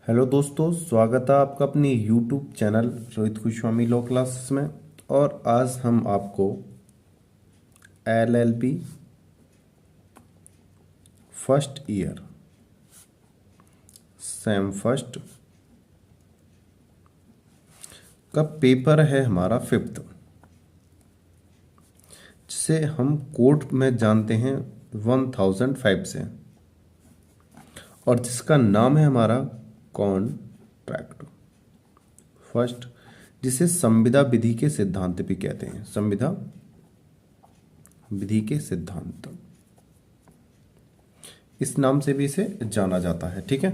Hello दोस्तों, स्वागत है आपका अपनी YouTube channel Rohit Goswami law classes में। और आज हम आपको LLB first year same first का पेपर है हमारा फिफ्थ, जिसे हम कोर्ट में जानते हैं 1005 से, और जिसका नाम है हमारा कॉन्ट्रैक्ट फर्स्ट, जिसे संविदा विधि के सिद्धांत भी कहते हैं। संविदा विधि के सिद्धांत, इस नाम से भी इसे जाना जाता है। ठीक है,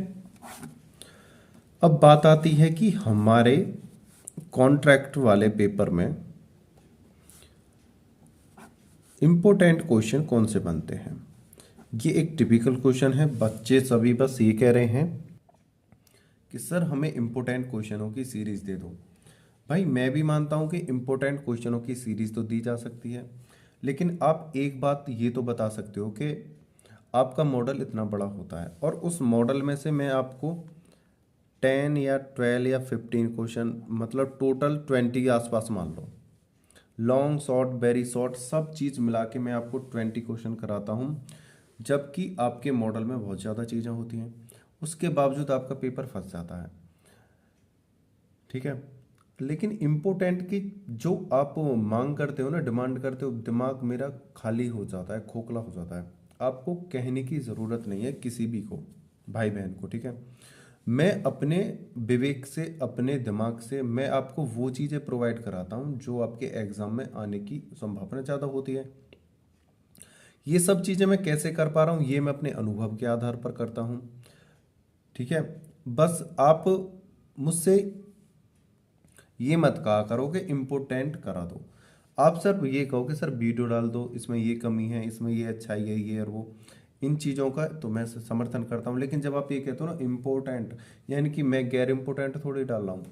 अब बात आती है कि हमारे कॉन्ट्रैक्ट वाले पेपर में इंपॉर्टेंट क्वेश्चन कौन से बनते हैं। ये एक टिपिकल क्वेश्चन है, बच्चे सभी बस ये कह रहे हैं कि सर हमें इंपॉर्टेंट क्वेश्चनों की सीरीज दे दो। भाई मैं भी मानता हूं कि इंपॉर्टेंट क्वेश्चनों की सीरीज तो दी जा सकती है, लेकिन आप एक बात ये तो बता सकते हो कि आपका मॉडल इतना बड़ा होता है और उस मॉडल में से मैं आपको 10 या 12 या 15 क्वेश्चन, मतलब टोटल 20 के आसपास मान लो, लॉन्ग शॉर्ट वेरी शॉर्ट सब चीज़ मिला के मैं आपको 20 क्वेश्चन कराता हूँ, जबकि आपके मॉडल में बहुत ज़्यादा चीज़ें होती हैं, उसके बावजूद आपका पेपर फंस जाता है। ठीक है, लेकिन इम्पोर्टेंट की जो आप मांग करते हो ना, डिमांड करते हो, दिमाग मेरा खाली हो जाता है, खोखला हो जाता है। आपको कहने की ज़रूरत नहीं है किसी भी को, भाई बहन को। ठीक है, मैं अपने विवेक से, अपने दिमाग से मैं आपको वो चीज़ें प्रोवाइड कराता हूँ जो आपके एग्ज़ाम में आने की संभावना ज़्यादा होती है। ये सब चीज़ें मैं कैसे कर पा रहा हूँ, ये मैं अपने अनुभव के आधार पर करता हूँ। ठीक है, बस आप मुझसे ये मत कहा करो कि इम्पोर्टेंट करा दो। आप सर ये कहो कि सर वीडियो डाल दो, इसमें ये कमी है, इसमें ये अच्छाई है, ये और वो, इन चीज़ों का तो मैं समर्थन करता हूँ। लेकिन जब आप ये कहते हो ना इम्पोर्टेंट, यानी कि मैं गैर इम्पोर्टेंट थोड़ी डाल रहा हूँ।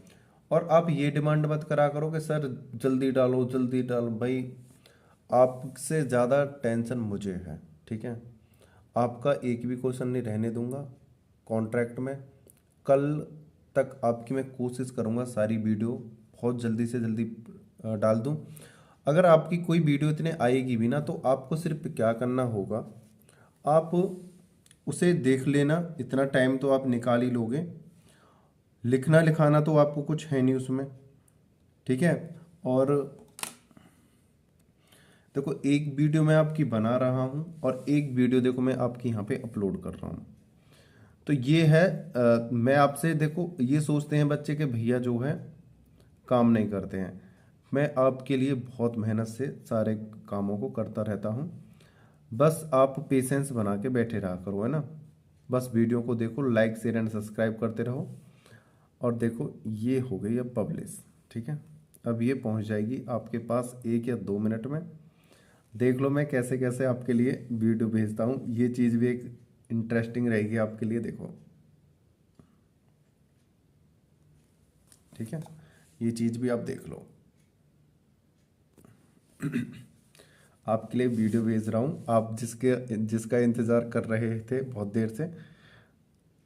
और आप ये डिमांड मत करा करो कि सर जल्दी डालो जल्दी डालो। भाई आपसे ज़्यादा टेंशन मुझे है। ठीक है, आपका एक भी क्वेश्चन नहीं रहने दूंगा कॉन्ट्रैक्ट में। कल तक आपकी मैं कोशिश करूंगा सारी वीडियो बहुत जल्दी से जल्दी डाल दूं। अगर आपकी कोई वीडियो इतने आएगी भी ना, तो आपको सिर्फ क्या करना होगा, आप उसे देख लेना, इतना टाइम तो आप निकाल ही लोगे। लिखना लिखाना तो आपको कुछ है नहीं उसमें। ठीक है, और देखो एक वीडियो मैं आपकी बना रहा हूँ और एक वीडियो देखो मैं आपकी यहाँ पे अपलोड कर रहा हूँ। तो ये है मैं आपसे, देखो ये सोचते हैं बच्चे के भैया जो है काम नहीं करते हैं। मैं आपके लिए बहुत मेहनत से सारे कामों को करता रहता हूँ। बस आप पेशेंस बना के बैठे रहा करो, है ना। बस वीडियो को देखो, लाइक शेयर एंड सब्सक्राइब करते रहो। और देखो ये हो गई अब पब्लिश। ठीक है, अब ये पहुंच जाएगी आपके पास 1 या 2 मिनट में। देख लो मैं कैसे कैसे आपके लिए वीडियो भेजता हूँ, ये चीज़ भी एक इंटरेस्टिंग रहेगी आपके लिए। देखो ठीक है, ये चीज़ भी आप देख लो। आपके लिए वीडियो भेज रहा हूँ, आप जिसका इंतज़ार कर रहे थे बहुत देर से।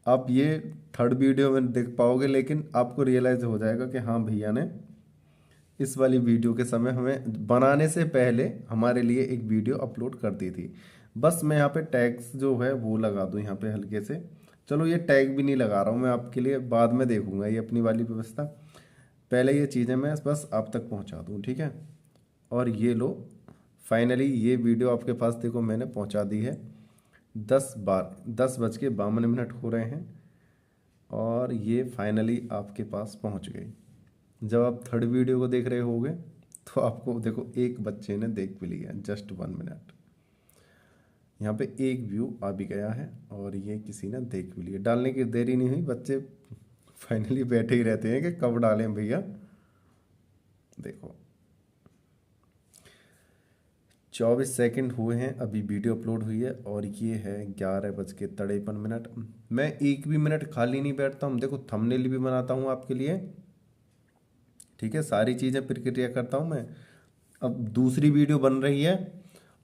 आप ये थर्ड वीडियो में देख पाओगे, लेकिन आपको रियलाइज़ हो जाएगा कि हाँ भैया ने इस वाली वीडियो के समय हमें बनाने से पहले हमारे लिए एक वीडियो अपलोड कर दी थी। बस मैं यहाँ पे टैग्स जो है वो लगा दूँ यहाँ पे हल्के से। चलो ये टैग भी नहीं लगा रहा हूँ मैं आपके लिए, बाद में देखूंगा ये अपनी वाली व्यवस्था। पहले ये चीज़ें मैं बस आप तक पहुँचा दूँ। ठीक है, और ये लो फाइनली ये वीडियो आपके पास देखो मैंने पहुँचा दी है। 10:52 हो रहे हैं और ये फाइनली आपके पास पहुँच गई। जब आप थर्ड वीडियो को देख रहे होगे तो आपको देखो एक बच्चे ने देख भी लिया, जस्ट 1 मिनट। यहाँ पे एक व्यू आ भी गया है और ये किसी ने देख भी लिया। डालने की देरी नहीं हुई, बच्चे फाइनली बैठे ही रहते हैं कि कब डालें भैया। देखो 24 सेकंड हुए हैं अभी वीडियो अपलोड हुई है, और ये है 11:53। मैं एक भी मिनट खाली नहीं बैठता हूँ। देखो थंबनेल भी बनाता हूँ आपके लिए। ठीक है, सारी चीज़ें प्रक्रिया करता हूँ मैं। अब दूसरी वीडियो बन रही है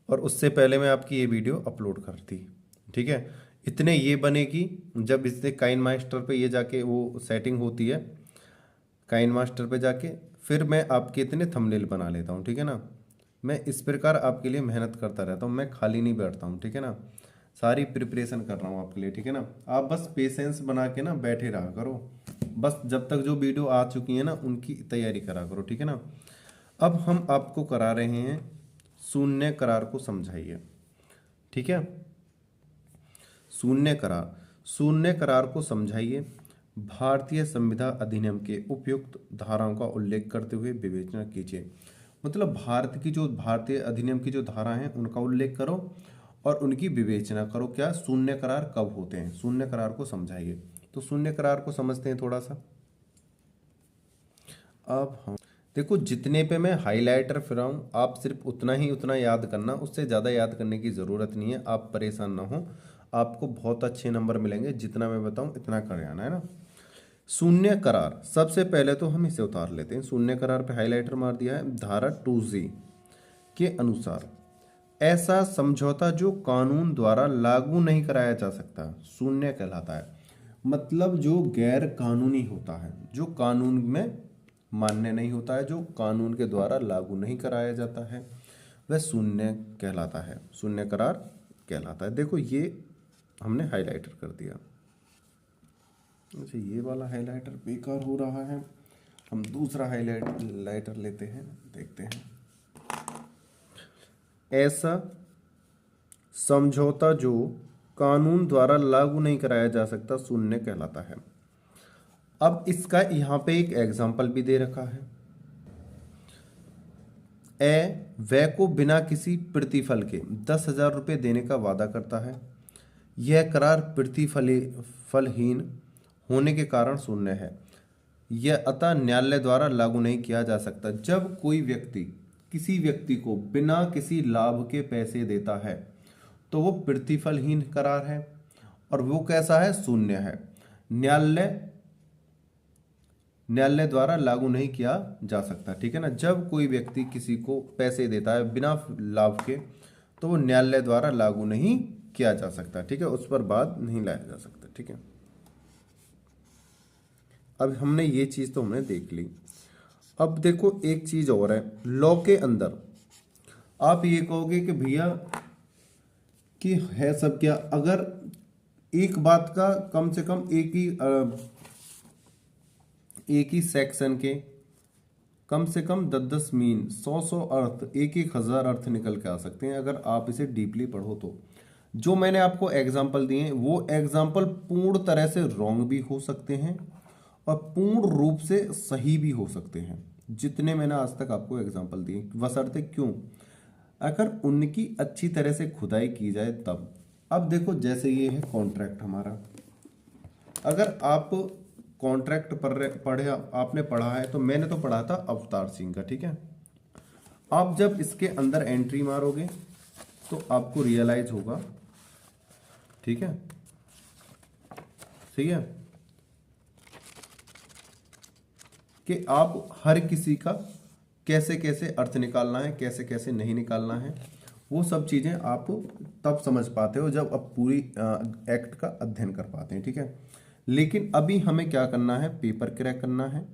और उससे पहले मैं आपकी ये वीडियो अपलोड कर दी। ठीक है, इतने ये बनेगी जब इससे काइन मास्टर पे ये जाके वो सेटिंग होती है, काइन मास्टर पे जाके फिर मैं आपके इतने थंबनेल बना लेता हूँ, ठीक है ना। मैं इस प्रकार आपके लिए मेहनत करता रहता हूँ, मैं खाली नहीं बैठता हूँ, ठीक है ना। सारी प्रिपरेशन कर रहा हूँ आपके लिए, ठीक है ना। आप बस पेशेंस बना के ना बैठे रहा करो, बस जब तक जो वीडियो आ चुकी है ना उनकी तैयारी करा करो, ठीक है ना। अब हम आपको करा रहे हैं शून्य करार को समझाइए, ठीक है। शून्य करार को समझाइए। भारतीय संविधान अधिनियम के उपयुक्त धाराओं का उल्लेख करते हुए विवेचना कीजिए। मतलब भारतीय अधिनियम की जो धारा हैं उनका उल्लेख करो और उनकी विवेचना करो। क्या शून्य करार कब होते हैं, शून्य करार को समझाइए। तो शून्य करार को समझते हैं थोड़ा सा। अब हम देखो, जितने पे मैं हाइलाइटर फिराऊं आप सिर्फ उतना याद करना, उससे ज़्यादा याद करने की ज़रूरत नहीं है। आप परेशान ना हो, आपको बहुत अच्छे नंबर मिलेंगे। जितना मैं बताऊं इतना कर आना है ना। शून्य करार, सबसे पहले तो हम इसे उतार लेते हैं। शून्य करार पे हाइलाइटर मार दिया है। धारा 2G के अनुसार ऐसा समझौता जो कानून द्वारा लागू नहीं कराया जा सकता शून्य कहलाता है। मतलब जो गैर कानूनी होता है, जो कानून में मान्य नहीं होता है, जो कानून के द्वारा लागू नहीं कराया जाता है, वह शून्य कहलाता है, शून्य करार कहलाता है। देखो ये हमने हाइलाइटर कर दिया। अच्छा, ये वाला हाइलाइटर बेकार हो रहा है, हम दूसरा हाइलाइटर लेते हैं, देखते हैं। ऐसा समझौता जो कानून द्वारा लागू नहीं कराया जा सकता शून्य कहलाता है। अब इसका यहां पे एक एग्जाम्पल भी दे रखा है। वह को बिना किसी प्रतिफल के 10,000 रुपये देने का वादा करता है। यह करार प्रतिफलहीन होने के कारण शून्य है। यह अतः न्यायालय द्वारा लागू नहीं किया जा सकता। जब कोई व्यक्ति किसी व्यक्ति को बिना किसी लाभ के पैसे देता है तो वो प्रतिफलहीन करार है और वो कैसा है, शून्य है। न्यायालय द्वारा लागू नहीं किया जा सकता, ठीक है ना। जब कोई व्यक्ति किसी को पैसे देता है बिना लाभ के तो वो न्यायालय द्वारा लागू नहीं किया जा सकता, ठीक है, उस पर बात नहीं लाया जा सकता, ठीक है। अब हमने ये चीज तो हमने देख ली। अब देखो एक चीज और है लॉ के अंदर। आप ये कहोगे कि भैया कि है सब क्या, अगर एक बात का कम से कम एक ही सेक्शन के कम से कम 10-10 मीन 100-100 अर्थ 1-1 हज़ार अर्थ निकल के आ सकते हैं अगर आप इसे डीपली पढ़ो तो। जो मैंने आपको एग्जाम्पल दिए हैं वो एग्जाम्पल पूर्ण तरह से रॉन्ग भी हो सकते हैं और पूर्ण रूप से सही भी हो सकते हैं, जितने मैंने आज तक आपको एग्जाम्पल दिए। बशर्ते क्यों, अगर उनकी अच्छी तरह से खुदाई की जाए तब। अब देखो जैसे ये है कॉन्ट्रैक्ट हमारा, अगर आप कॉन्ट्रैक्ट पढ़े आपने पढ़ा है तो मैंने तो पढ़ा था अवतार सिंह का, ठीक है। आप जब इसके अंदर एंट्री मारोगे तो आपको रियलाइज होगा, ठीक है, ठीक है, कि आप हर किसी का कैसे कैसे अर्थ निकालना है, कैसे कैसे नहीं निकालना है, वो सब चीजें आप तब समझ पाते हो जब आप पूरी एक्ट का अध्ययन कर पाते हैं, ठीक है। लेकिन अभी हमें क्या करना है, पेपर क्रैक करना है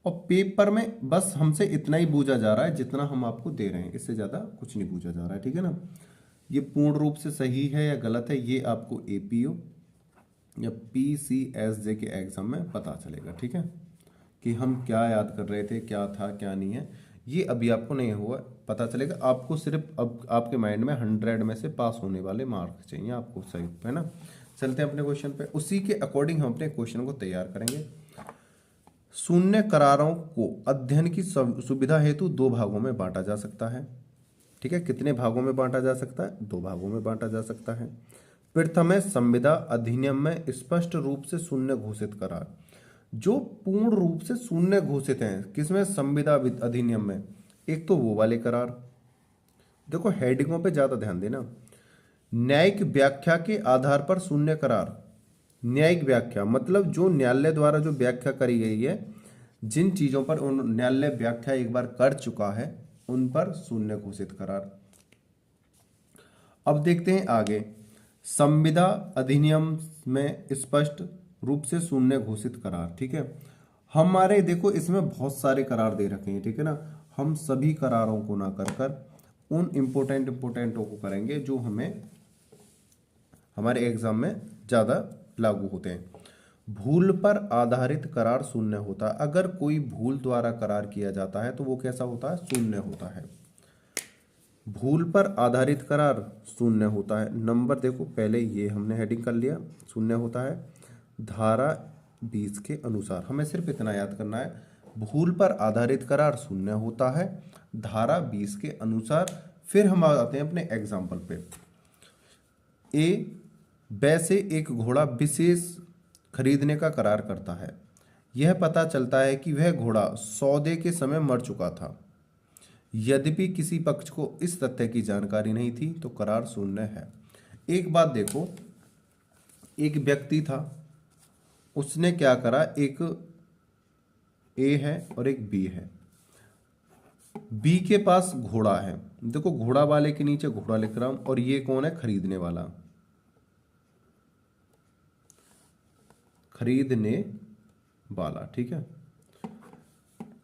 और पेपर में बस हमसे इतना ही पूछा जा रहा है जितना हम आपको दे रहे हैं, इससे ज्यादा कुछ नहीं पूछा जा रहा है, ठीक है ना। ये पूर्ण रूप से सही है या गलत है ये आपको APO या PCSJ के एग्जाम में पता चलेगा, ठीक है, कि हम क्या याद कर रहे थे, क्या था क्या नहीं है, ये अभी आपको नहीं हुआ पता चलेगा। आपको सिर्फ अब आपके माइंड में 100 में से पास होने वाले मार्क्स चाहिए आपको, सही है ना। चलते हैं अपने क्वेश्चन पे, उसी के अकॉर्डिंग हम अपने क्वेश्चन को तैयार करेंगे। शून्य करारों को अध्ययन की सुविधा हेतु 2 भागों में बांटा जा सकता है, ठीक है। कितने भागों में बांटा जा सकता है, 2 भागों में बांटा जा सकता है। प्रथम है संविदा अधिनियम में स्पष्ट रूप से शून्य घोषित करार, जो पूर्ण रूप से शून्य घोषित हैं। किसमें, संविदा अधिनियम में। एक तो वो वाले करार, देखो हेडिंगों पे ज्यादा ध्यान देना। न्यायिक व्याख्या के आधार पर शून्य करार, न्यायिक व्याख्या मतलब जो न्यायालय द्वारा जो व्याख्या करी गई है, जिन चीजों पर न्यायालय व्याख्या एक बार कर चुका है उन पर शून्य घोषित करार। अब देखते हैं आगे, संविदा अधिनियम में स्पष्ट रूप से शून्य घोषित करार। ठीक है, हमारे देखो इसमें बहुत सारे करार दे रखे हैं, ठीक है ना। हम सभी करारों को ना कर कर उन इम्पोर्टेंटों को करेंगे जो हमें हमारे एग्जाम में ज़्यादा लागू होते हैं। भूल पर आधारित करार शून्य होता है। अगर कोई भूल द्वारा करार किया जाता है तो वो कैसा होता है? शून्य होता है। भूल पर आधारित करार शून्य होता है। नंबर देखो, पहले ये हमने हेडिंग कर लिया, शून्य होता है धारा 20 के अनुसार। हमें सिर्फ इतना याद करना है, भूल पर आधारित करार शून्य होता है धारा 20 के अनुसार। फिर हम आते हैं अपने एग्जाम्पल पे। ए वैसे एक घोड़ा विशेष खरीदने का करार करता है। यह पता चलता है कि वह घोड़ा सौदे के समय मर चुका था। यद्यपि किसी पक्ष को इस तथ्य की जानकारी नहीं थी तो करार शून्य है। एक बात देखो, एक व्यक्ति था, उसने क्या करा, एक ए है और एक बी है। बी के पास घोड़ा है, देखो घोड़ा वाले के नीचे घोड़ा लिख रहा हूं, और ये कौन है? खरीदने वाला, खरीदने वाला। ठीक है,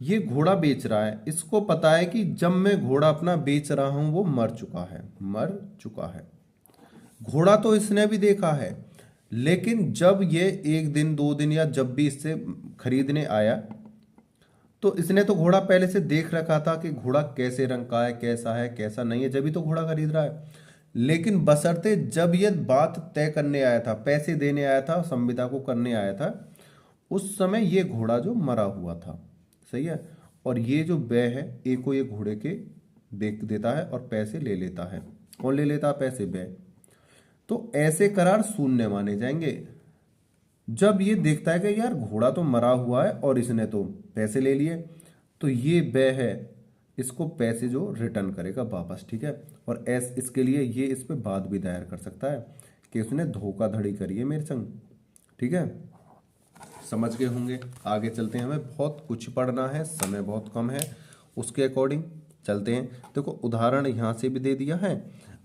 ये घोड़ा बेच रहा है। इसको पता है कि जब मैं घोड़ा अपना बेच रहा हूं वो मर चुका है, मर चुका है। घोड़ा तो इसने भी देखा है, लेकिन जब ये 1 दिन 2 दिन या जब भी इससे खरीदने आया तो इसने तो घोड़ा पहले से देख रखा था कि घोड़ा कैसे रंग का है, कैसा है, कैसा नहीं है, जब भी तो घोड़ा खरीद रहा है। लेकिन बशर्ते जब ये बात तय करने आया था, पैसे देने आया था, संविदा को करने आया था, उस समय ये घोड़ा जो मरा हुआ था, सही है। और ये जो बै है, ए को ये घोड़े के बेच देता है और पैसे ले लेता है। कौन ले लेता है पैसे? बै। तो ऐसे करार शून्य माने जाएंगे। जब ये देखता है कि यार घोड़ा तो मरा हुआ है और इसने तो पैसे ले लिए, तो ये बै है, इसको पैसे जो रिटर्न करेगा वापस। ठीक है, और इसके लिए ये इस पे बात भी दायर कर सकता है कि उसने धोखाधड़ी करी है मेरे संग। ठीक है, समझ गए होंगे। आगे चलते हैं, हमें बहुत कुछ पढ़ना है, समय बहुत कम है, उसके अकॉर्डिंग चलते हैं। देखो उदाहरण यहाँ से भी दे दिया है,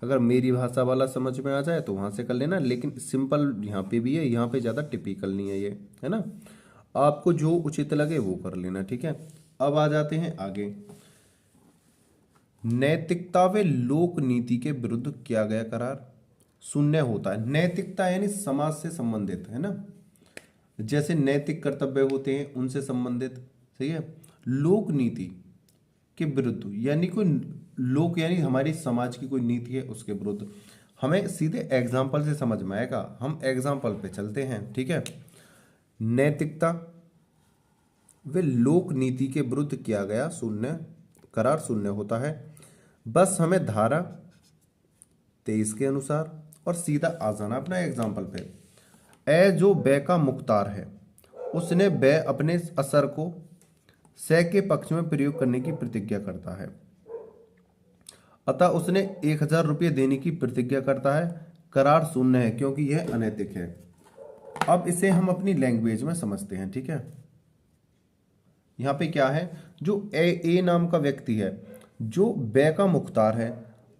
अगर मेरी भाषा वाला समझ में आ जाए तो वहाँ से कर लेना, लेकिन सिंपल यहाँ पे भी है, यहाँ पे ज़्यादा टिपिकल नहीं है ये, है ना। आपको जो उचित लगे वो कर लेना। ठीक है, अब आ जाते हैं आगे। नैतिकता व लोक नीति के विरुद्ध किया गया करार शून्य होता है। नैतिकता यानी समाज से संबंधित, है ना, जैसे नैतिक कर्तव्य होते हैं उनसे संबंधित, सही है। लोक नीति के विरुद्ध यानी कोई लोक यानी हमारी समाज की कोई नीति है उसके विरुद्ध। हमें सीधे एग्जाम्पल से समझ में आएगा, हम एग्जाम्पल पे चलते हैं। ठीक है, नैतिकता व लोक नीति के विरुद्ध किया गया शून्य करार शून्य होता है। बस हमें धारा 23 के अनुसार और सीधा आ जाना अपना एग्जाम्पल पे। ए जो बै का मुख्तार है, उसने बै अपने असर को से के पक्ष में प्रयोग करने की प्रतिज्ञा करता है, अतः उसने 1000 रुपये देने की प्रतिज्ञा करता है। करार शून्य है क्योंकि यह अनैतिक है। अब इसे हम अपनी लैंग्वेज में समझते हैं। ठीक है, यहाँ पे क्या है, जो ए नाम का व्यक्ति है, जो बै का मुख्तार है,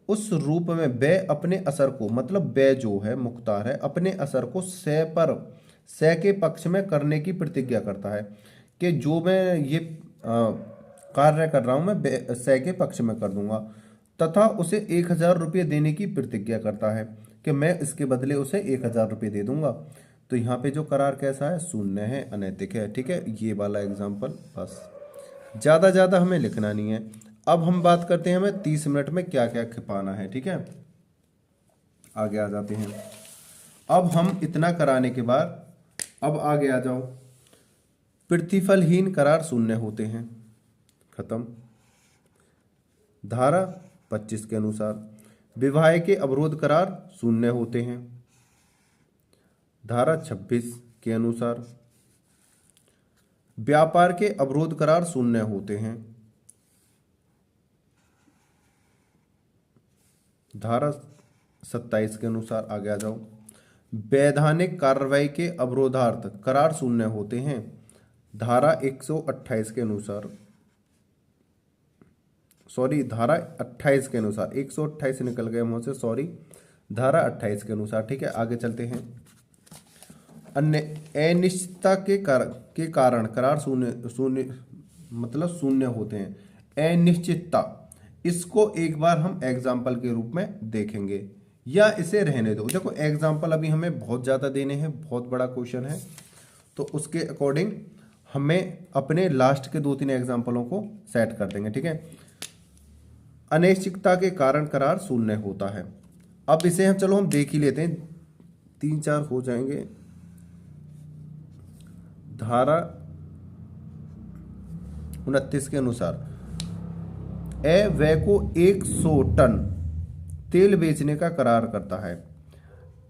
उस रूप में बै अपने असर को, मतलब बै जो है मुख्तार है, अपने असर को से के पक्ष में करने की प्रतिज्ञा करता है कि जो मैं ये कार्य कर रहा हूं मैं से के पक्ष में कर दूंगा, तथा उसे 1000 रुपये देने की प्रतिज्ञा करता है कि मैं इसके बदले उसे 1000 रुपये दे दूंगा। तो यहाँ पे जो करार कैसा है? शून्य है, अनैतिक है। ठीक है, ये वाला एग्जाम्पल, बस ज़्यादा हमें लिखना नहीं है। अब हम बात करते हैं हमें 30 मिनट में क्या क्या खिपाना है। ठीक है, आगे आ जाते हैं। अब हम इतना कराने के बाद अब आगे आ जाओ। प्रतिफलहीन करार शून्य होते हैं, खत्म। धारा 25 के अनुसार विवाह के अवरोध करार शून्य होते हैं। धारा 26 के अनुसार व्यापार के अवरोध करार शून्य होते हैं। धारा 27 के अनुसार आगे आ जाओ। वैधानिक कार्रवाई के अवरोधार्थ करार शून्य होते हैं। धारा 128 के अनुसार, सॉरी धारा 28 के अनुसार, 128 निकल गए मुंह से, सॉरी, धारा 28 के अनुसार। ठीक है, आगे चलते हैं। अन्य अनिश्चितता के कारण करार शून्य शून्य मतलब शून्य होते हैं। अनिश्चितता, इसको एक बार हम एग्जाम्पल के रूप में देखेंगे या इसे रहने दो। देखो एग्जाम्पल अभी हमें बहुत ज़्यादा देने हैं, बहुत बड़ा क्वेश्चन है, तो उसके अकॉर्डिंग हमें अपने लास्ट के 2-3 एग्जाम्पलों को सेट कर देंगे। ठीक है, अनिश्चितता के कारण करार शून्य होता है। अब इसे हम चलो हम देख ही लेते हैं, 3-4 हो जाएंगे। धारा 29 के अनुसार वह को 100 टन तेल बेचने का करार करता है।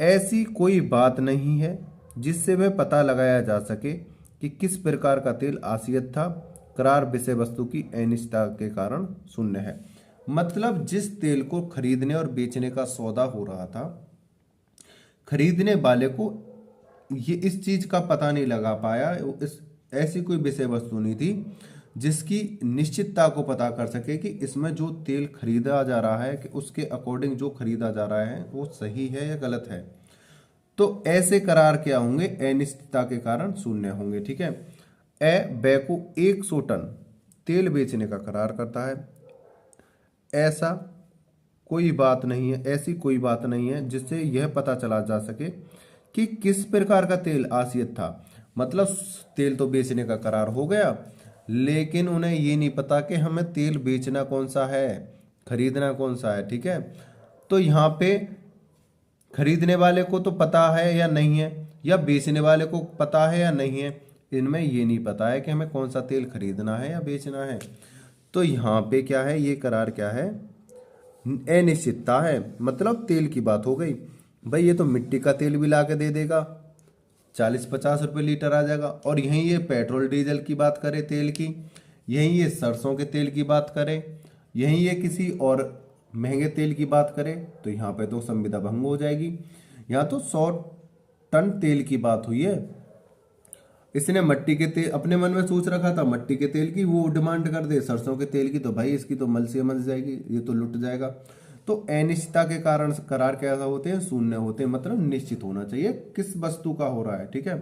ऐसी कोई बात नहीं है जिससे वह पता लगाया जा सके कि किस प्रकार का तेल आसियत था। करार विषय वस्तु की अनिश्चितता के कारण शून्य है। मतलब जिस तेल को खरीदने और बेचने का सौदा हो रहा था, खरीदने वाले को ये इस चीज का पता नहीं लगा पाया, ऐसी कोई विषय वस्तु नहीं थी जिसकी निश्चितता को पता कर सके कि इसमें जो तेल खरीदा जा रहा है कि उसके अकॉर्डिंग जो खरीदा जा रहा है वो सही है या गलत है। तो ऐसे करार क्या होंगे, अनिश्चितता के कारण शून्य होंगे। ठीक है, वह को 100 टन तेल बेचने का करार करता है। ऐसा कोई बात नहीं है, ऐसी कोई बात नहीं है जिससे यह पता चला जा सके कि किस प्रकार का तेल आसियत था। मतलब तेल तो बेचने का करार हो गया, लेकिन उन्हें ये नहीं पता कि हमें तेल बेचना कौन सा है, खरीदना कौन सा है। ठीक है, तो यहाँ पे खरीदने वाले को तो पता है या नहीं है, या बेचने वाले को पता है या नहीं है, इनमें ये नहीं पता है कि हमें कौन सा तेल खरीदना है या बेचना है। तो यहाँ पे क्या है, ये करार क्या है, अनिश्चितता है। मतलब तेल की बात हो गई, भाई ये तो मिट्टी का तेल भी ला के दे देगा, 40-50 रुपये लीटर आ जाएगा। और यहीं ये पेट्रोल डीजल की बात करे तेल की, यहीं ये सरसों के तेल की बात करे, यहीं ये किसी और महंगे तेल की बात करे, तो यहाँ पे तो संविदा भंग हो जाएगी। यहाँ तो 100 टन तेल की बात हुई है। इसने मट्टी के तेल अपने मन में सोच रखा था, मट्टी के तेल की वो डिमांड कर दे सरसों के तेल की, तो भाई इसकी तो मल से मच जाएगी, ये तो लुट जाएगा। तो अनिश्चितता के कारण करार कैसा होते हैं, शून्य होते हैं। मतलब निश्चित होना चाहिए किस वस्तु का हो रहा है। ठीक है,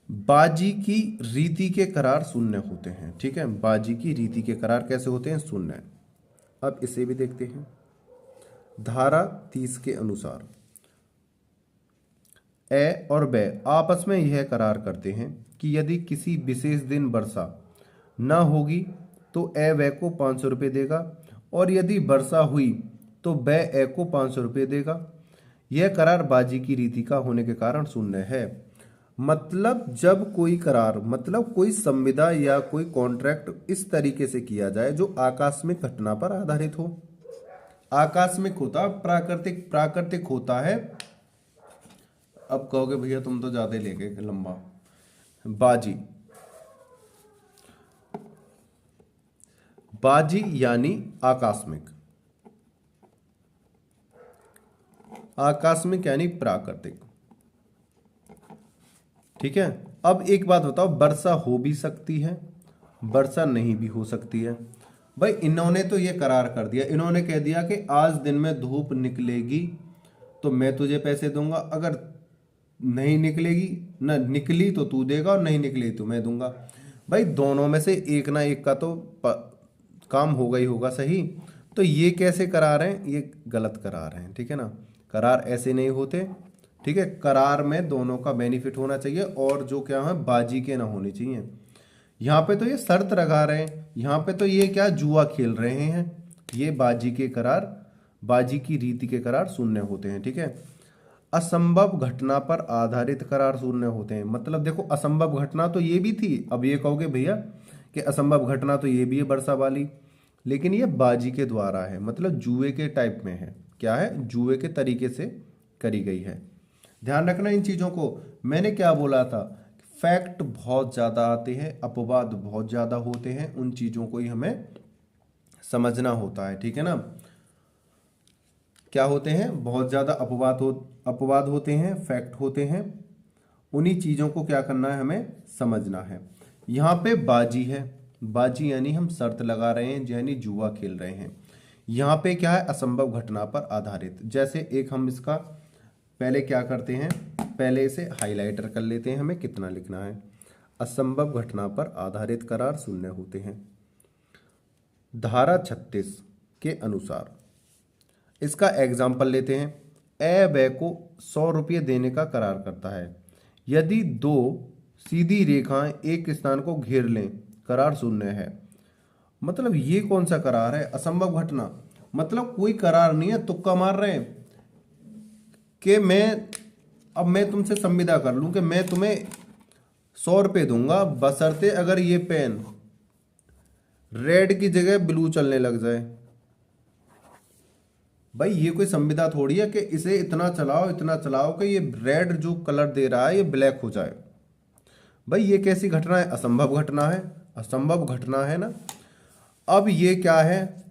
बाजी की रीति के करार शून्य होते हैं। ठीक है, बाजी की रीति के करार कैसे होते हैं, शून्य। अब इसे भी देखते हैं। धारा 30 के अनुसार ए और बे आपस में यह करार करते हैं कि यदि किसी विशेष दिन वर्षा न होगी तो ए वे को 500 रुपये देगा, और यदि वर्षा हुई तो बे ए को 500 रुपये देगा। यह करार बाजी की रीति का होने के कारण शून्य है। मतलब जब कोई करार, मतलब कोई संविदा या कोई कॉन्ट्रैक्ट इस तरीके से किया जाए जो आकस्मिक घटना पर आधारित हो। आकस्मिक होता, प्राकृतिक होता है। अब कहोगे भैया तुम तो ज्यादा ले गए लंबा। बाजी यानी आकस्मिक, आकस्मिक यानी प्राकृतिक। ठीक है, अब एक बात बताओ, वर्षा हो भी सकती है, वर्षा नहीं भी हो सकती है। भाई इन्होंने तो ये करार कर दिया, इन्होंने कह दिया कि आज दिन में धूप निकलेगी तो मैं तुझे पैसे दूंगा, अगर नहीं निकलेगी, ना निकली तो तू देगा और नहीं निकली तो मैं दूंगा। भाई दोनों में से एक ना एक का तो काम होगा ही होगा, सही। तो ये कैसे करार हैं, ये गलत करार हैं। ठीक है ना, करार ऐसे नहीं होते। ठीक है, करार में दोनों का बेनिफिट होना चाहिए और जो क्या है बाजी के ना होने चाहिए। यहाँ पे तो ये शर्त लगा रहे हैं, यहाँ पे तो ये क्या जुआ खेल रहे हैं। ये बाजी के करार, बाजी की रीति के करार शून्य होते हैं। ठीक है, असंभव घटना पर आधारित करार शून्य होते हैं। मतलब देखो असंभव घटना तो ये भी थी, अब ये कहोगे भैया कि असंभव घटना तो ये भी है वर्षा वाली, लेकिन ये बाजी के द्वारा है, मतलब जुए के टाइप में है। क्या है, जुए के तरीके से करी गई है। ध्यान रखना इन चीजों को। मैंने क्या बोला था, फैक्ट बहुत ज्यादा आते हैं, अपवाद बहुत ज्यादा होते हैं, उन चीजों को ही हमें समझना होता है। ठीक है ना, क्या होते हैं, बहुत ज्यादा अपवाद होते हैं, फैक्ट होते हैं, उन्हीं चीजों को क्या करना है, हमें समझना है। यहाँ पे बाजी है, बाजी यानी हम शर्त लगा रहे हैं, यानी जुआ खेल रहे हैं। यहाँ पे क्या है, असंभव घटना पर आधारित। जैसे एक हम इसका पहले क्या करते हैं, पहले इसे हाइलाइटर कर लेते हैं, हमें कितना लिखना है। असंभव घटना पर आधारित करार शून्य होते हैं। धारा 36 के अनुसार इसका एग्जाम्पल लेते हैं। ए ब को 100 रुपये देने का करार करता है यदि दो सीधी रेखाएं एक स्थान को घेर लें, करार शून्य है। मतलब ये कौन सा करार है, असंभव घटना। मतलब कोई करार नहीं है, तुक्का मार रहे हैं कि मैं तुमसे संविदा कर लूं कि मैं तुम्हें 100 रुपये दूंगा, बशर्ते अगर ये पेन रेड की जगह ब्लू चलने लग जाए। भाई ये कोई संविदा थोड़ी है कि इसे इतना चलाओ कि ये रेड जो कलर दे रहा है ये ब्लैक हो जाए। भाई ये कैसी घटना है, असंभव घटना है, असंभव घटना है ना। अब ये क्या है,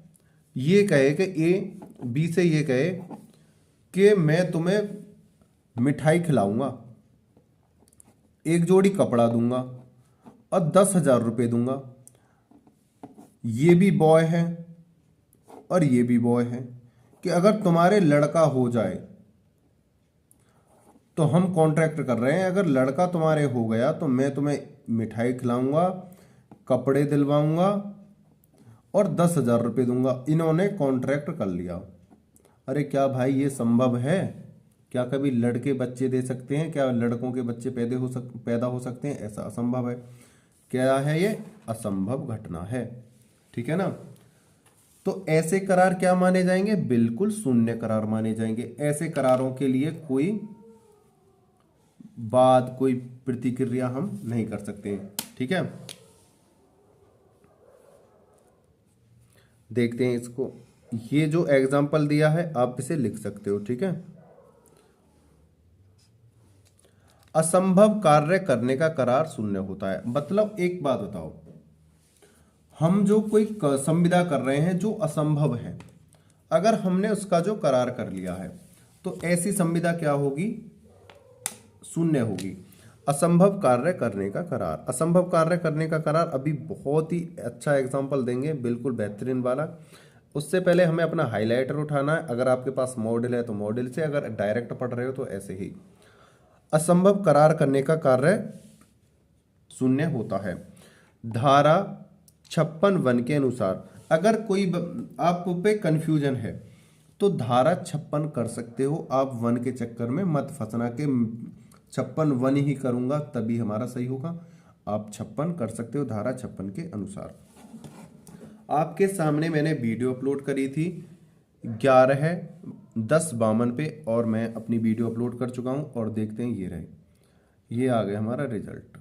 ये कहे कि ए बी से ये कहे कि मैं तुम्हें मिठाई खिलाऊंगा, एक जोड़ी कपड़ा दूंगा और 10,000 रुपये दूंगा। ये भी बॉय है और ये भी बॉय है कि अगर तुम्हारे लड़का हो जाए तो हम कॉन्ट्रैक्ट कर रहे हैं, अगर लड़का तुम्हारे हो गया तो मैं तुम्हें मिठाई खिलाऊंगा, कपड़े दिलवाऊंगा और 10,000 रुपये दूंगा। इन्होंने कॉन्ट्रैक्ट कर लिया। अरे क्या भाई ये संभव है? क्या कभी लड़के बच्चे दे सकते हैं? क्या लड़कों के बच्चे पैदा हो सकते हैं? ऐसा असंभव है। क्या है ये? असंभव घटना है। ठीक है ना। तो ऐसे करार क्या माने जाएंगे? बिल्कुल शून्य करार माने जाएंगे। ऐसे करारों के लिए कोई बात, कोई प्रतिक्रिया हम नहीं कर सकते। ठीक है, देखते हैं इसको। ये जो एग्जाम्पल दिया है आप इसे लिख सकते हो। ठीक है, असंभव कार्य करने का करार शून्य होता है। मतलब एक बात बताओ, हम जो कोई संविदा कर रहे हैं जो असंभव है, अगर हमने उसका जो करार कर लिया है तो ऐसी संविदा क्या होगी? शून्य होगी। असंभव कार्य करने का करार, असंभव कार्य करने का करार अभी बहुत ही अच्छा एग्जांपल देंगे, बिल्कुल बेहतरीन वाला। उससे पहले हमें अपना हाइलाइटर उठाना है। अगर आपके पास मॉडल है तो मॉडल से, अगर डायरेक्ट पढ़ रहे हो तो ऐसे ही। असंभव करार करने का कार्य शून्य होता है। धारा 56(1) के अनुसार अगर कोई आप पे कंफ्यूजन है तो धारा 56 कर सकते हो आप। 1 के चक्कर में मत फंसना के 56(1) ही करूंगा तभी हमारा सही होगा। आप 56 कर सकते हो धारा 56 के अनुसार। आपके सामने मैंने वीडियो अपलोड करी थी 11/10/52 पे, और मैं अपनी वीडियो अपलोड कर चुका हूं। और देखते हैं, ये रहे, ये आ गया हमारा रिजल्ट।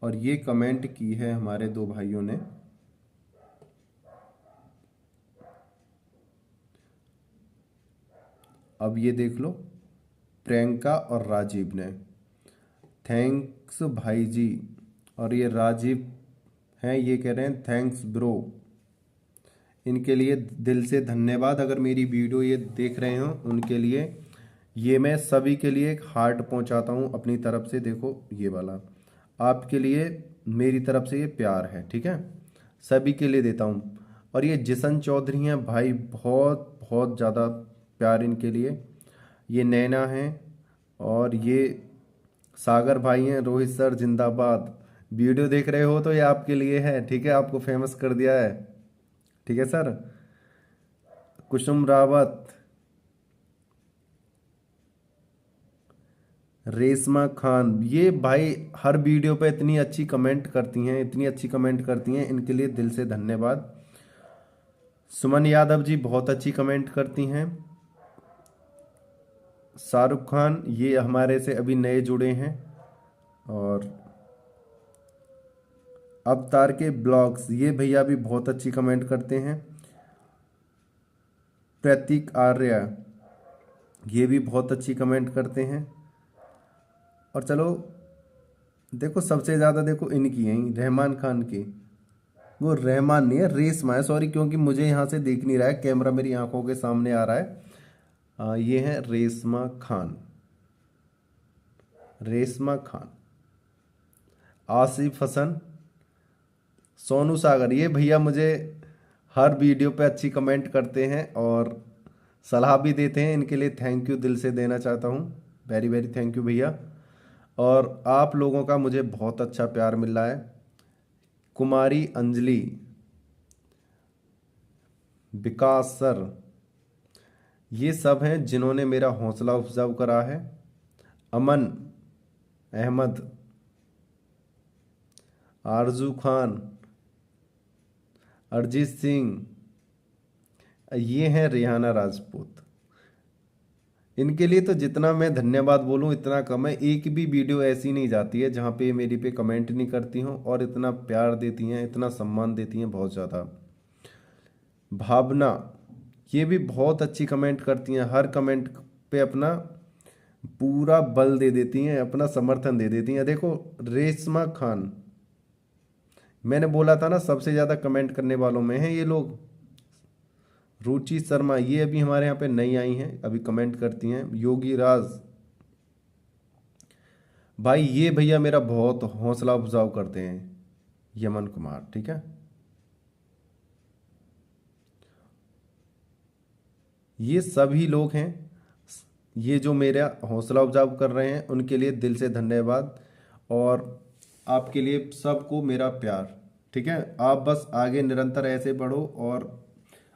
और ये कमेंट की है हमारे दो भाइयों ने। अब ये देख लो, प्रियंका और राजीव ने। थैंक्स भाई जी। और ये राजीव हैं, ये कह रहे हैं थैंक्स ब्रो। इनके लिए दिल से धन्यवाद। अगर मेरी वीडियो ये देख रहे हो उनके लिए, ये मैं सभी के लिए एक हार्ट पहुंचाता हूं अपनी तरफ से। देखो ये वाला आपके लिए मेरी तरफ से ये प्यार है। ठीक है, सभी के लिए देता हूं। और ये जिशन चौधरी हैं भाई, बहुत बहुत ज़्यादा प्यार इनके लिए। ये नैना हैं और ये सागर भाई हैं। रोहित सर जिंदाबाद। वीडियो देख रहे हो तो ये आपके लिए है। ठीक है, आपको फेमस कर दिया है। ठीक है सर। कुसुम रावत, रेशमा खान, ये भाई हर वीडियो पे इतनी अच्छी कमेंट करती हैं, इतनी अच्छी कमेंट करती हैं, इनके लिए दिल से धन्यवाद। सुमन यादव जी बहुत अच्छी कमेंट करती हैं। शाहरुख खान, ये हमारे से अभी नए जुड़े हैं। और अवतार के ब्लॉग्स, ये भैया भी बहुत अच्छी कमेंट करते हैं। प्रतीक आर्य, ये भी बहुत अच्छी कमेंट करते हैं। और चलो देखो, सबसे ज़्यादा देखो इनकी हैं, रहमान खान की। वो रहमान नहीं है, रेशमा है, सॉरी, क्योंकि मुझे यहाँ से देख नहीं रहा है, कैमरा मेरी आंखों के सामने आ रहा है। ये है रेशमा खान, रेशमा खान। आसिफ हसन, सोनू सागर, ये भैया मुझे हर वीडियो पे अच्छी कमेंट करते हैं और सलाह भी देते हैं, इनके लिए थैंक यू दिल से देना चाहता हूँ। वेरी वेरी थैंक यू भैया। और आप लोगों का मुझे बहुत अच्छा प्यार मिल रहा है। कुमारी अंजलि, विकास सर, ये सब हैं जिन्होंने मेरा हौसला अफजाऊ करा है। अमन अहमद, आरजू खान, अरिजीत सिंह, ये हैं रेहाना राजपूत। इनके लिए तो जितना मैं धन्यवाद बोलूं इतना कम है। एक भी वीडियो ऐसी नहीं जाती है जहाँ पे मेरी पे कमेंट नहीं करती हों और इतना प्यार देती हैं, इतना सम्मान देती हैं, बहुत ज़्यादा। भावना, ये भी बहुत अच्छी कमेंट करती हैं, हर कमेंट पे अपना पूरा बल दे देती हैं, अपना समर्थन दे देती हैं। देखो रेशमा खान, मैंने बोला था ना सबसे ज़्यादा कमेंट करने वालों में हैं ये लोग। रुचि शर्मा, ये अभी हमारे यहाँ पे नई आई हैं, अभी कमेंट करती हैं। योगी राज भाई, ये भैया मेरा बहुत हौसला अफजाऊ करते हैं। यमन कुमार, ठीक है, ये सभी लोग हैं ये जो मेरा हौसला अफजाऊ कर रहे हैं, उनके लिए दिल से धन्यवाद। और आपके लिए सबको मेरा प्यार, ठीक है। आप बस आगे निरंतर ऐसे बढ़ो और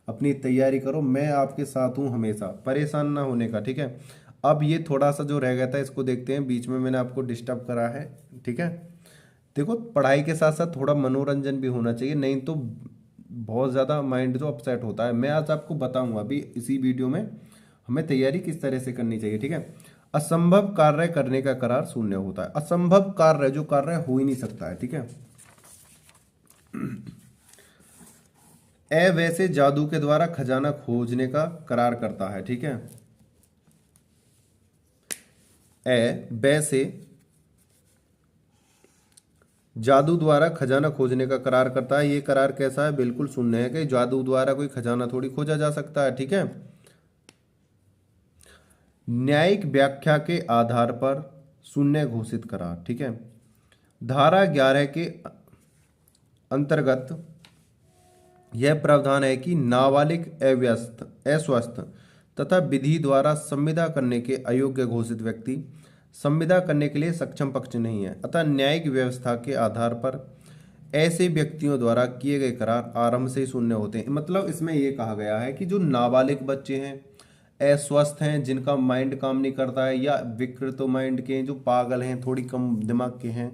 अपनी तैयारी करो, मैं आपके साथ हूँ हमेशा, परेशान ना होने का, ठीक है। अब ये थोड़ा सा जो रह गया था इसको देखते हैं, बीच में मैंने आपको डिस्टर्ब करा है, ठीक है। देखो पढ़ाई के साथ साथ थोड़ा मनोरंजन भी होना चाहिए, नहीं तो बहुत ज़्यादा माइंड जो अपसेट होता है। मैं आज आपको बताऊंगा अभी इसी वीडियो में हमें तैयारी किस तरह से करनी चाहिए, ठीक है। असंभव कार्य करने का करार शून्य होता है। असंभव कार्य, जो कार्य हो ही नहीं सकता है, ठीक है। ए वैसे जादू के द्वारा खजाना खोजने का करार करता है, ठीक है। ए वैसे जादू द्वारा खजाना खोजने का करार करता है। ये करार कैसा है? बिल्कुल शून्य है कि जादू द्वारा कोई खजाना थोड़ी खोजा जा सकता है, ठीक है। न्यायिक व्याख्या के आधार पर शून्य घोषित करार, ठीक है। धारा 11 के अंतर्गत यह प्रावधान है कि नाबालिग अव्यस्त अस्वस्थ तथा विधि द्वारा संविदा करने के अयोग्य घोषित व्यक्ति संविदा करने के लिए सक्षम पक्ष नहीं है। अतः न्यायिक व्यवस्था के आधार पर ऐसे व्यक्तियों द्वारा किए गए करार आरंभ से ही शून्य होते हैं। मतलब इसमें यह कहा गया है कि जो नाबालिग बच्चे हैं, अस्वस्थ हैं, जिनका माइंड काम नहीं करता है, या विकृत माइंड के हैं, जो पागल हैं, थोड़ी कम दिमाग के हैं,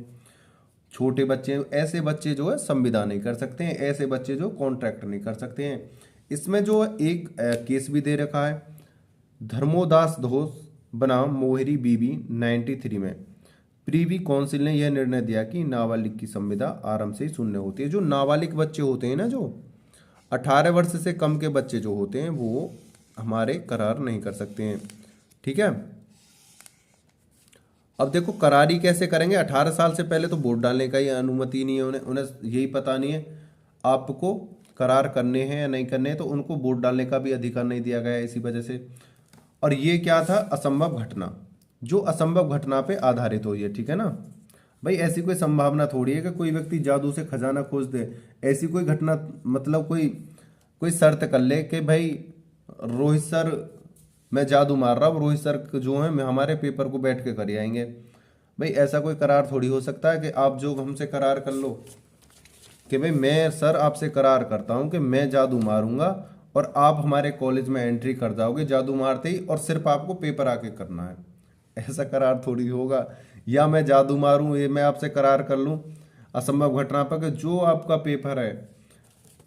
छोटे बच्चे, ऐसे बच्चे जो है संविदा नहीं कर सकते हैं, ऐसे बच्चे जो कॉन्ट्रैक्ट नहीं कर सकते हैं। इसमें जो एक केस भी दे रखा है, धर्मोदास घोष बनाम मोहरी बीबी 93 में प्रीवी काउंसिल ने यह निर्णय दिया कि नाबालिग की संविदा आरंभ से ही शून्य होती है। जो नाबालिग बच्चे होते हैं ना, जो 18 वर्ष से कम के बच्चे जो होते हैं, वो हमारे करार नहीं कर सकते हैं, ठीक है। अब देखो करारी कैसे करेंगे? 18 साल से पहले तो वोट डालने का ही अनुमति नहीं है उन्हें, यही पता नहीं है आपको करार करने हैं या नहीं करने हैं, तो उनको वोट डालने का भी अधिकार नहीं दिया गया है इसी वजह से। और ये क्या था? असंभव घटना, जो असंभव घटना पे आधारित हुई है, ठीक है ना भाई। ऐसी कोई संभावना थोड़ी है कि कोई व्यक्ति जादू से खजाना खोज दे। ऐसी कोई घटना, मतलब कोई कोई शर्त कर ले कि भाई रोहित सर, मैं जादू मार रहा हूँ, रोहित सर जो है मैं हमारे पेपर को बैठ के कर आएंगे। भाई ऐसा कोई करार थोड़ी हो सकता है कि आप जो हमसे करार कर लो कि भाई मैं सर आपसे करार करता हूँ कि मैं जादू मारूंगा और आप हमारे कॉलेज में एंट्री कर जाओगे जादू मारते ही, और सिर्फ आपको पेपर आके करना है। ऐसा करार थोड़ी होगा। या मैं जादू मारूं, ये मैं आपसे करार कर लूं असंभव घटना पर कि जो आपका पेपर है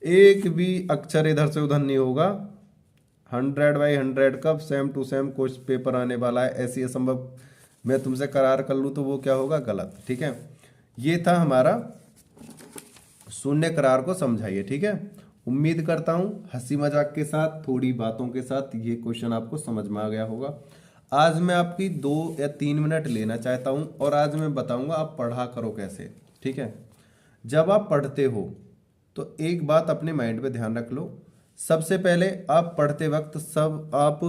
एक भी अक्षर इधर से उधर नहीं होगा, 100/100 का same to same question paper आने वाला है, ऐसी असंभव मैं तुमसे करार कर लूं तो वो क्या होगा? गलत, ठीक है। ये था हमारा शून्य करार को समझाइए, ठीक है। उम्मीद करता हूं हंसी मजाक के साथ, थोड़ी बातों के साथ ये क्वेश्चन आपको समझ में आ गया होगा। आज मैं आपकी 2 या 3 मिनट लेना चाहता हूं और आज मैं बताऊंगा आप पढ़ा करो कैसे, ठीक है। जब आप पढ़ते हो तो एक बात अपने माइंड में ध्यान रख लो। सबसे पहले आप पढ़ते वक्त सब आप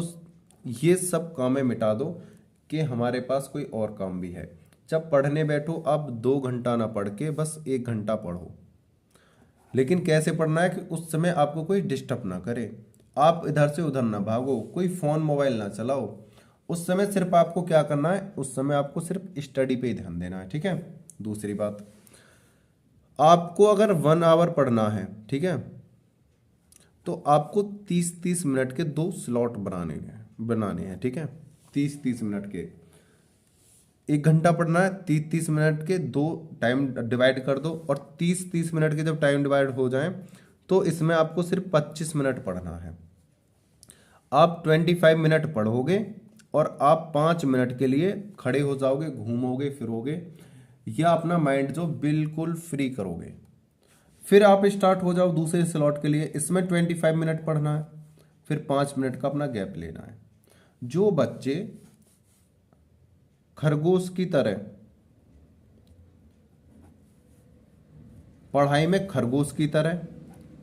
ये सब कामें मिटा दो कि हमारे पास कोई और काम भी है। जब पढ़ने बैठो आप 2 घंटा ना पढ़ के बस 1 घंटा पढ़ो। लेकिन कैसे पढ़ना है कि उस समय आपको कोई डिस्टर्ब ना करे, आप इधर से उधर ना भागो, कोई फ़ोन मोबाइल ना चलाओ। उस समय सिर्फ आपको क्या करना है, उस समय आपको सिर्फ स्टडी पे ही ध्यान देना है, ठीक है। दूसरी बात, आपको अगर 1 आवर पढ़ना है, ठीक है, तो आपको 30-30 मिनट के 2 स्लॉट बनाने हैं, ठीक है। 30-30 मिनट के, 1 घंटा पढ़ना है, 30-30 मिनट के 2 टाइम डिवाइड कर दो, और 30-30 मिनट के जब टाइम डिवाइड हो जाए तो इसमें आपको सिर्फ 25 मिनट पढ़ना है। आप 25 मिनट पढ़ोगे और आप 5 मिनट के लिए खड़े हो जाओगे, घूमोगे फिरोगे, या अपना माइंड जो बिल्कुल फ्री करोगे। फिर आप स्टार्ट हो जाओ दूसरे स्लॉट के लिए, इसमें 25 मिनट पढ़ना है, फिर 5 मिनट का अपना गैप लेना है। जो बच्चे खरगोश की तरह पढ़ाई में खरगोश की तरह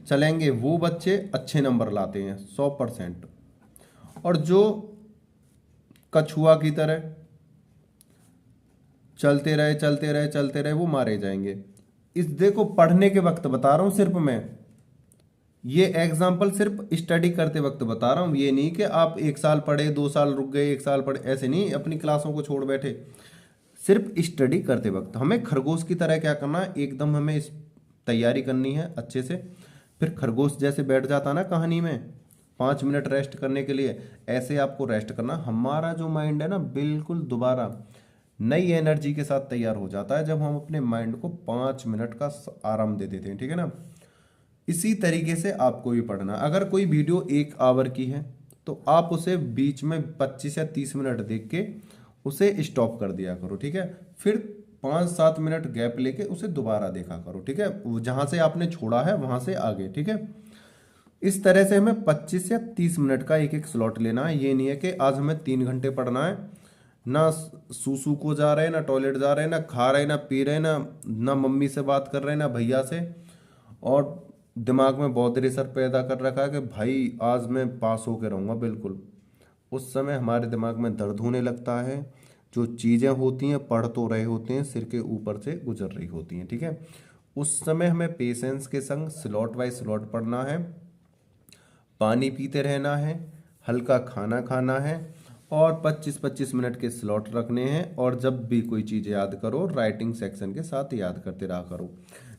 चलेंगे, वो बच्चे अच्छे नंबर लाते हैं 100%। और जो कछुआ की तरह चलते रहे वो मारे जाएंगे। इस देखो, पढ़ने के वक्त बता रहा हूं सिर्फ मैं, ये एग्जाम्पल सिर्फ स्टडी करते वक्त बता रहा हूं। ये नहीं कि आप 1 साल पढ़े, 2 साल रुक गए, 1 साल पढ़े, ऐसे नहीं अपनी क्लासों को छोड़ बैठे। सिर्फ स्टडी करते वक्त हमें खरगोश की तरह क्या करना है, एकदम हमें इस तैयारी करनी है अच्छे से। फिर खरगोश जैसे बैठ जाता ना कहानी में 5 मिनट रेस्ट करने के लिए, ऐसे आपको रेस्ट करना। हमारा जो माइंड है ना, बिल्कुल दोबारा नई एनर्जी के साथ तैयार हो जाता है जब हम अपने माइंड को 5 मिनट का आराम दे देते हैं, ठीक है ना। इसी तरीके से आपको भी पढ़ना। अगर कोई वीडियो 1 आवर की है तो आप उसे बीच में 25 या 30 मिनट देख के उसे स्टॉप कर दिया करो, ठीक है। फिर 5-7 मिनट गैप लेके उसे दोबारा देखा करो, ठीक है, जहां से आपने छोड़ा है वहां से आगे, ठीक है। इस तरह से हमें 25 या 30 मिनट का एक एक स्लॉट लेना है। ये नहीं है कि आज हमें 3 घंटे पढ़ना है, ना सूसू को जा रहे हैं, ना टॉयलेट जा रहे हैं, ना खा रहे हैं, ना पी रहे हैं, ना मम्मी से बात कर रहे हैं, ना भैया से, और दिमाग में बहुत देर सर पैदा कर रखा है कि भाई आज मैं पास होके रहूँगा बिल्कुल। उस समय हमारे दिमाग में दर्द होने लगता है। जो चीज़ें होती हैं, पढ़ तो रहे होते हैं, सिर के ऊपर से गुजर रही होती हैं, ठीक है। उस समय हमें पेशेंस के संग स्लॉट बाय स्लॉट पढ़ना है, पानी पीते रहना है, हल्का खाना खाना है, और 25-25 मिनट के स्लॉट रखने हैं। और जब भी कोई चीज़ याद करो, राइटिंग सेक्शन के साथ याद करते रहा करो।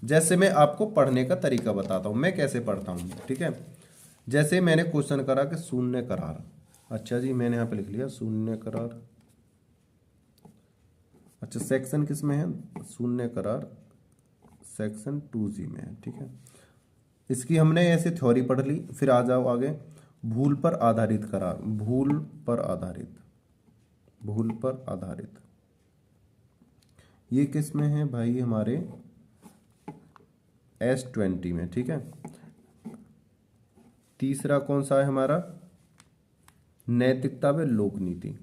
जैसे मैं आपको पढ़ने का तरीका बताता हूँ, मैं कैसे पढ़ता हूँ, ठीक है। जैसे मैंने क्वेश्चन करा कि शून्य करार, अच्छा जी मैंने यहाँ पे लिख लिया शून्य करार। अच्छा, सेक्शन किस में है, शून्य करार सेक्शन 2G में है, ठीक है। इसकी हमने ऐसे थ्योरी पढ़ ली। फिर आ जाओ आगे, भूल पर आधारित करार, भूल पर आधारित ये किस में है भाई, हमारे S20 में, ठीक है। तीसरा कौन सा है हमारा, नैतिकता व लोकनीति।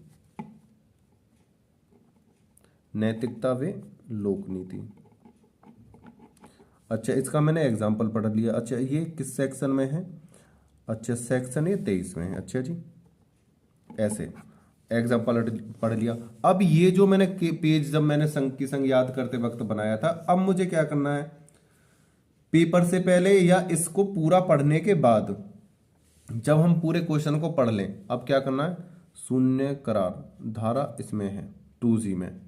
अच्छा, इसका मैंने एग्जाम्पल पढ़ लिया। अच्छा, ये किस सेक्शन में है, अच्छा सेक्शन ये 23 में है। अच्छा जी, ऐसे एग्जाम्पल पढ़ लिया। अब ये जो मैंने पेज जब मैंने संग की संग याद करते वक्त बनाया था, अब मुझे क्या करना है, पेपर से पहले या इसको पूरा पढ़ने के बाद जब हम पूरे क्वेश्चन को पढ़ लें, अब क्या करना है, शून्य करार धारा इसमें है 2G में,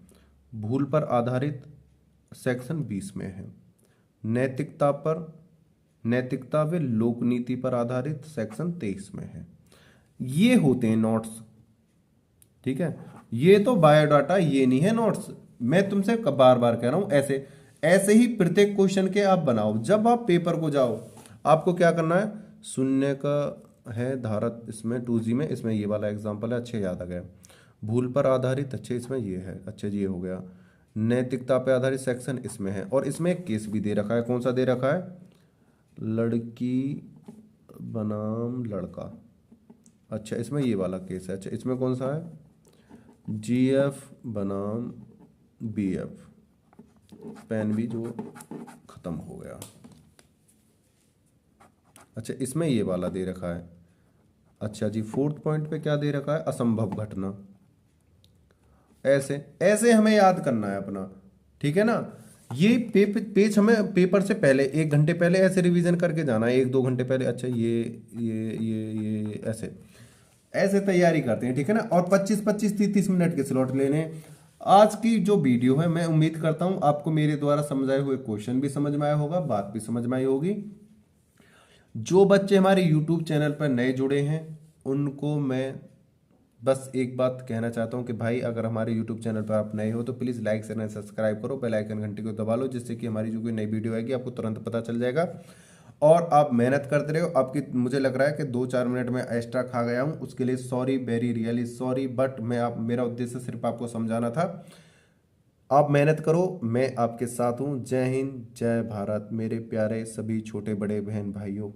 भूल पर आधारित सेक्शन 20 में है, नैतिकता व लोकनीति पर आधारित सेक्शन 23 में है। ये होते हैं नोट्स, ठीक है। ये तो बायोडाटा, ये नहीं है नोट्स। मैं तुमसे बार बार कह रहा हूं, ऐसे ही प्रत्येक क्वेश्चन के आप बनाओ। जब आप पेपर को जाओ, आपको क्या करना है, शून्य का है धारा इसमें 2G में, इसमें ये वाला एग्जाम्पल है, अच्छे याद आ गया। भूल पर आधारित, अच्छे इसमें ये है, अच्छा जी ये हो गया। नैतिकता पर आधारित सेक्शन इसमें है, और इसमें एक केस भी दे रखा है। कौन सा दे रखा है, लड़की बनाम लड़का। अच्छा, इसमें ये वाला केस है। अच्छा, इसमें कौन सा है, GF बनाम BF, पेन भी जो खत्म हो गया। अच्छा, इसमें ये वाला दे रखा है। अच्छा जी, 4th पॉइंट पे क्या दे रखा है, असंभव घटना। ऐसे ऐसे हमें याद करना है अपना, ठीक है ना। ये पेज हमें पेपर से पहले 1 घंटे पहले ऐसे रिवीजन करके जाना है, 1-2 घंटे पहले। अच्छा ये ऐसे ऐसे तैयारी करते हैं, ठीक है ना। और 25-25 30-30 मिनट के स्लॉट लेने हैं। आज की जो वीडियो है, मैं उम्मीद करता हूं आपको मेरे द्वारा समझाए हुए क्वेश्चन भी समझ में आया होगा, बात भी समझ में आई होगी। जो बच्चे हमारे यूट्यूब चैनल पर नए जुड़े हैं उनको मैं बस एक बात कहना चाहता हूं कि भाई, अगर हमारे यूट्यूब चैनल पर आप नए हो तो please like share and subscribe करो, बेल आइकन घंटी को दबा लो, जिससे कि हमारी जो कोई नई वीडियो आएगी आपको तुरंत पता चल जाएगा। और आप मेहनत करते रहे हो। आपकी मुझे लग रहा है कि 2-4 मिनट में एक्स्ट्रा खा गया हूं, उसके लिए sorry, very really sorry, but मेरा उद्देश्य सिर्फ आपको समझाना था। आप मेहनत करो, मैं आपके साथ हूँ। जय हिंद, जय भारत, मेरे प्यारे सभी छोटे बड़े बहन भाइयों।